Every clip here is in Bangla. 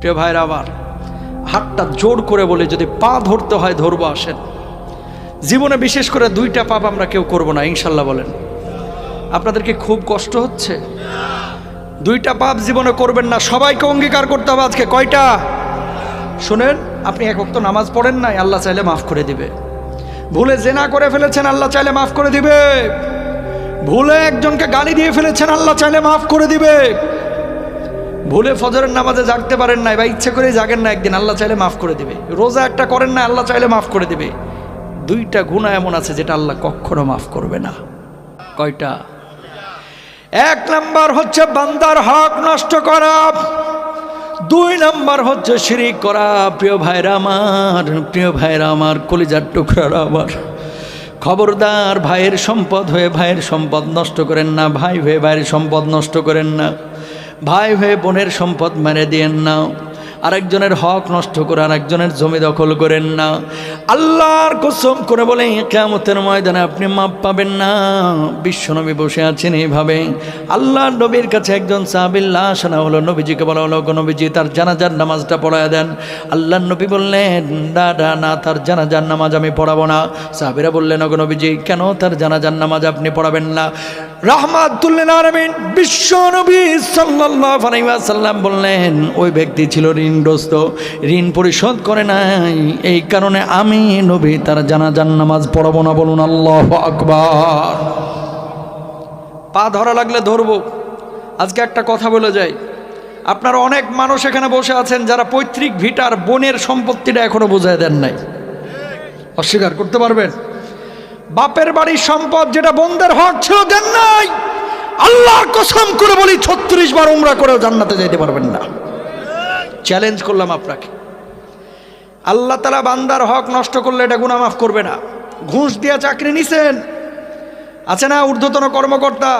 প্রিয় ভাইরা আমার, হাতটা জোর করে বলে যদি পা ধরতে হয় ধরবো, আসেন। জীবনে বিশেষ করে 2টা পাপ আমরা কেউ করব না, ইনশাল্লাহ বলেন। আপনাদেরকে খুব কষ্ট হচ্ছে? 2টা পাপ জীবনে করবেন না, সবাইকে অঙ্গীকার করতে হবে আজকে। কয়টা? শুনেন, আপনি 1 ওয়াক্ত নামাজ পড়েন নাই, আল্লাহ চাইলে মাফ করে দিবে। ভুলে জেনা করে ফেলেছেন, আল্লাহ চাইলে মাফ করে দিবে। ভুলে একজনকে গালি দিয়ে ফেলেছেন, আল্লাহ চাইলে মাফ করে দিবে। ভুলে ফজরের নামাজে জাগতে পারেন নাই বা ইচ্ছে করে জাগেন না একদিন, আল্লাহ চাইলে মাফ করে দিবে। রোজা একটা করেন না, আল্লাহ চাইলে মাফ করে দিবে। 2টা গুনাহ এমন আছে যেটা আল্লাহ কখনো মাফ করবে না। কয়টা? 1 নাম্বার হচ্ছে বান্দার হক নষ্ট করা, 2 নাম্বার হচ্ছে শিরিক করা। প্রিয় ভাইরা আমার, কলিজার টুকরারা আমার, খবরদার ভাইয়ের সম্পদ হয়ে ভাইয়ের সম্পদ নষ্ট করেন না, ভাই হয়ে ভাইয়ের সম্পদ নষ্ট করেন না, ভাই হয়ে বোনের সম্পদ মেরে দিয়েন না, আরেকজনের হক নষ্ট করে আরেকজনের জমি দখল করেন না। আল্লাহর কসম করে বলে কিয়ামতের ময়দানে আপনি মাপ পাবেন না। বিশ্বনবী বসে আছেন এইভাবে, আল্লাহর নবীর কাছে একজন সাহাবীর লাশ আনা হলো। নবীজিকে বলা হলো, নবীজি তার জানাজার নামাজটা পড়ায় দেন। আল্লাহর নবী বললেন, না, তার জানাজার নামাজ আমি পড়াবো না। সাহাবীরা বললেন, নবীজি কেন তার জানাজার নামাজ আপনি পড়াবেন না? রাহমাতুল লিল আলামিন বিশ্বনবী সাল্লাল্লাহু আলাইহি ওয়াসাল্লাম বললেন, ওই ব্যক্তি ছিল ঋণগ্রস্ত, ঋণ পরিশোধ করে নাই, এই কারণে আমি নবী তার জানাজার নামাজ পড়াবো না। বলুন আল্লাহু আকবার। পা ধরা লাগলে ধরবো। আজকে একটা কথা বলে যাই, আপনারা অনেক মানুষ এখানে বসে আছেন যারা পৈতৃক ভিটার বোনের সম্পত্তিটা এখনো বুঝায় দেন নাই। অস্বীকার করতে পারবেন? বাপের বাড়ির সম্পদ যেটা বোনদের হক ছিল দেন নাই। আল্লাহর কসম করে বলি 36 বার উমরা করেও জান্নাতে যেতে পারবেন না। চ্যালেঞ্জ করলাম আপনাকে। আল্লাহ তাআলা বান্দার হক নষ্ট করলে এটা গুনাহ মাফ করবে না। ঘুষ দিয়ে চাকরি নিছেন, আছে না ঊর্ধ্বতন কর্মকর্তা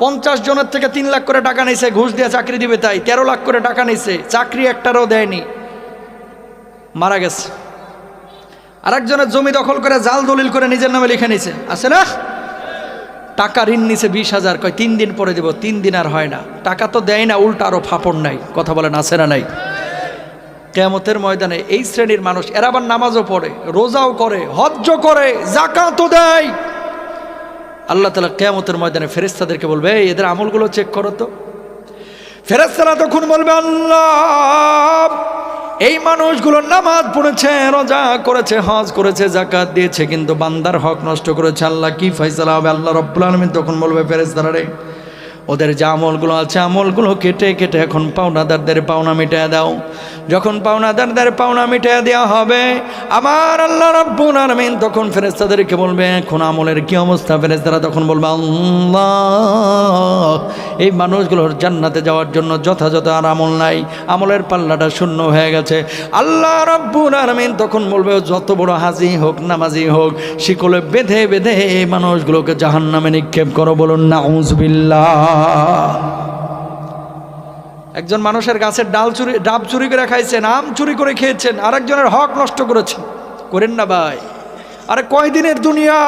50 জনের থেকে 3 লাখ করে টাকা নিছে, ঘুষ দিয়ে চাকরি দিবে তাই 13 লাখ করে টাকা নিছে, চাকরি একটারও দেয়নি, মারা গেছে। আরেকজনের জমি দখল করে জাল দলিল করে নিজের নামে লিখে নিছে, আছে না? টাকা ঋণ নিছে 20,000, কয় 3 দিন পরে দেব, 3 দিন আর হয় না, টাকা তো দেয় না, উল্টা আরো ফাপড় নাই। কথা বলেন, আছে না নাই? কিয়ামতের ময়দানে এই শ্রেণীর মানুষ, এরা আবার নামাজও পড়ে, রোজাও করে, হজ্জও করে, যাকাতও দেয়। আল্লাহ তাআলা কিয়ামতের ময়দানে ফেরেশতাদেরকে বলবে, এদের আমলগুলো চেক করো তো। ফেরেশতারা তখন বলবে, আল্লাহ এই মানুষগুলো নামাজ পড়েছে, রোজা করেছে, হজ করেছে, যাকাত দিয়েছে, কিন্তু বান্দার হক নষ্ট করেছে। আল্লাহ কি ফয়সালা হবে? আল্লাহ রাব্বুল আলামিন তখন বলবে, ফেরেশতারা রে, ওদের যে আমলগুলো আছে আমলগুলো কেটে কেটে এখন পাওনাদারদের পাওনা মিটিয়ে দাও। যখন পাওনাদারদের পাওনা মিটিয়ে দেওয়া হবে, আমার আল্লাহ রাব্বুল আলামিন তখন ফেরেশতাদেরকে বলবে, এখন আমলের কি অবস্থা? ফেরেশতারা তখন বলবে, আল্লাহ এই মানুষগুলোর জান্নাতে যাওয়ার জন্য যথাযথ আর আমল নাই, আমলের পাল্লাটা শূন্য হয়ে গেছে। আল্লাহ রাব্বুল আলামিন তখন বলবে, যত বড় হাজি হোক নামাজি হোক, শিকলে বেঁধে বেঁধে এই মানুষগুলোকে জাহান্নামে নিক্ষেপ করো। বলুন নাউযুবিল্লাহ। একজন মানুষের গাছের ডাব চুরি করে খাইছেন, আম চুরি করে খেয়েছেন, আরেকজনের হক নষ্ট করেছেন, করেন না ভাই? আরে কয়দিনের দুনিয়া?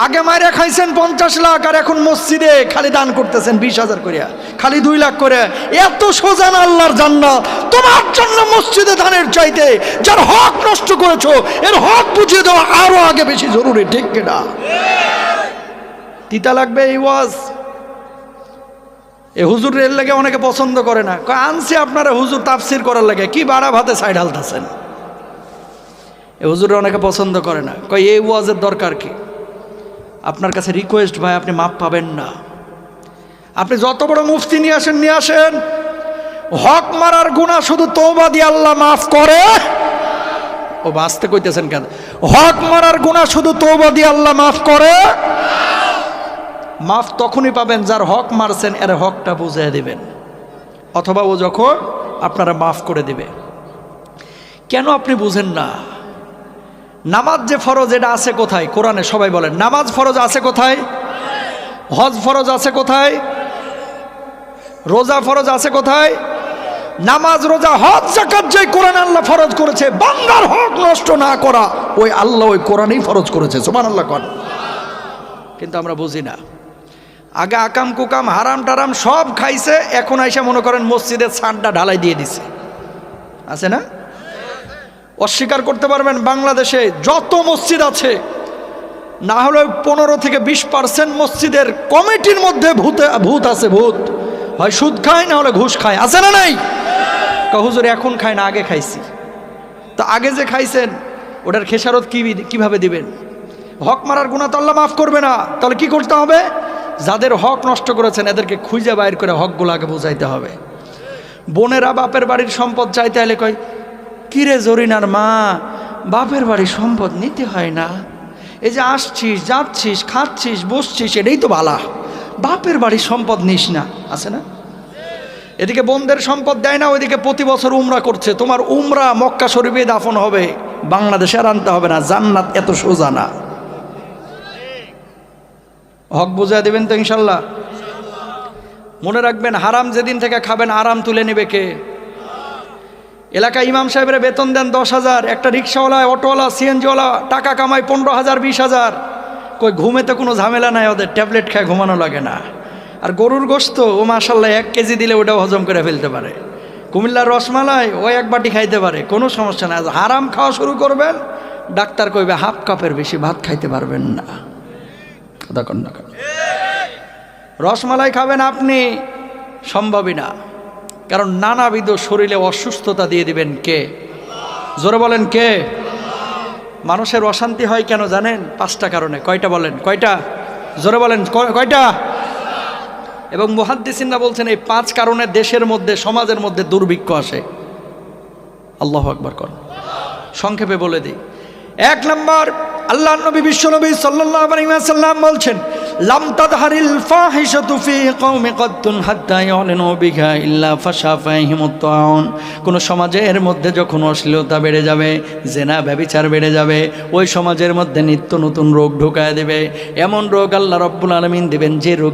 আগে মাইরা খাইছেন 50 লাখ, আর এখন মসজিদে খালি দান করতেছেন 20,000 করে, খালি 2 লাখ করে। এত সোজা না আল্লাহর জান্নাত? তোমার জন্য মসজিদে দানের চাইতে যার হক নষ্ট করেছো এর হক বুঝিয়ে দেওয়া আরো আগে বেশি জরুরি, ঠিক কিনা? তিতা লাগবে এই ওয়াজ। এ হুজুর এর লাগে অনেকে পছন্দ করে না, আনছে আপনারা হুজুর তাফসির করার লাগে, কি বাড়া ভাতে সাইড হালতেছেন। এ হুজুরে অনেকে পছন্দ করে না, কয় এই ওয়াজের দরকার কি? আপনার কাছে রিকোয়েস্ট ভাই, আপনি মাপ পাবেন না। আপনি যত বড় মুফতি নিয়ে আসেন, হক মারার গুনাহ শুধু তওবা দিয়ে আল্লাহ মাফ করে। ও বাঁচতে কইতেছেন কেন? হক মারার গুনাহ শুধু তওবা দিয়ে আল্লাহ মাফ করে। মাফ তখনই পাবেন যার হক মারছেন এর হকটা বুঝিয়ে দিবেন, অথবা ও যখন আপনারা মাফ করে দিবে। কেন আপনি বুঝেন না? নামাজ যে ফরজ, এটা আছে কোথায় কোরআনে? সবাই বলেন, নামাজ ফরজ আছে কোথায়? হজ ফরজ আছে কোথায়? রোজা ফরজ আছে কোথায়? নামাজ, রোজা, হজ, যাকাত যে কোরআন আল্লাহ ফরজ করেছে, বান্দার হক নষ্ট না করা, ওই আল্লাহ ওই কোরআনেই ফরজ করেছে। সুবহানাল্লাহ কোন। কিন্তু আমরা বুঝি না। আগে আকাম কুকাম হারাম টারাম সব খাইছে, এখন আইসা মনে করেন মসজিদের ছাদটা ঢালাই দিয়ে দিছে, আছে না? অস্বীকার করতে পারবেন বাংলাদেশে যত মসজিদ আছে না হলে 15 থেকে 20% মসজিদের কমিটির মধ্যে ভূত আছে, ভূত হয় সুদ খায় না হলে ঘুষ খায়, আছে না নাই? হুজুর এখন খায় না, আগে খাইছি। তো আগে যে খাইছেন ওটার খেসারত কিভাবে দিবেন? হক মারার গুনাহ তো আল্লাহ মাফ করবে না। তাহলে কি করতে হবে? যাদের হক নষ্ট করেছেন এদেরকে খুঁজে বাইর করে হকগুলো আগে বোঝাইতে হবে। বোনেরা বাপের বাড়ির সম্পদ চাইতে হলে কয়, কিরে জরিনার মা, বাপের বাড়ির সম্পদ নিতে হয় না, এই যে আসছিস যাচ্ছিস খাচ্ছিস বসছিস এটাই তো বালা, বাপের বাড়ির সম্পদ নিস না, আছে না? এদিকে বোনদের সম্পদ দেয় না, ওইদিকে প্রতি বছর উমরা করছে। তোমার উমরা মক্কা শরীফে দাফন হবে, বাংলাদেশে আর আনতে হবে না, জান্নাত এত সোজা না। হক বুঝাই দেবেন তো ইনশাল্লাহ? মনে রাখবেন, হারাম যেদিন থেকে খাবেন আরাম তুলে নেবে কে? এলাকায় ইমাম সাহেবের বেতন দেন 10,000, একটা রিক্সাওয়ালা, অটোওয়ালা, সিএনজিওয়ালা টাকা কামায় 15,000 20,000। কই ঘুমেতে কোনো ঝামেলা নাই ওদের, ট্যাবলেট খায় ঘুমানো লাগে না। আর গরুর গোশত ও মাশাল্লাহ 1 কেজি দিলে ওটাও হজম করে ফেলতে পারে। কুমিল্লার রসমালাই ও 1 বাটি খাইতে পারে, কোনো সমস্যা নাই। হারাম খাওয়া শুরু করবেন, ডাক্তার কইবে হাফ কাপের বেশি ভাত খাইতে পারবেন না। কথা কন না, রসমালাই খাবেন আপনি সম্ভবই না, কারণ নানাবিধ শরীরে অসুস্থতা দিয়ে দিবেন কে? জোরে বলেন কে? মানুষের অশান্তি হয় কেন জানেন? 5টা কারণে। কয়টা বলেন? কয়টা? জোরে বলেন কয়টা? এবং মুহাদ্দিসিনরা বলছেন এই 5 কারণে দেশের মধ্যে সমাজের মধ্যে দুর্ভিক্ষ আসে। আল্লাহু আকবার কর। সংক্ষেপে বলে দিই। 1 নম্বর, আল্লাহর নবী বিশ্বনবী সাল্লাল্লাহু আলাইহি ওয়াসাল্লাম বলছেন, লাম তাদহারিল ফাহিশাতু ফি কওমি কদ্দুন হাত্তা ইয়ালিনু বিহা ইল্লা ফাশা ফাহিমুত তাউন। কোন সমাজের মধ্যে যখন অশ্লীলতা বেড়ে যাবে, জেনা ব্যভিচার বেড়ে যাবে, ওই সমাজের মধ্যে নিত্য নতুন রোগ ঢুকায় দেবে। এমন রোগ আল্লাহ রাব্বুল আলামিন দিবেন যে রোগ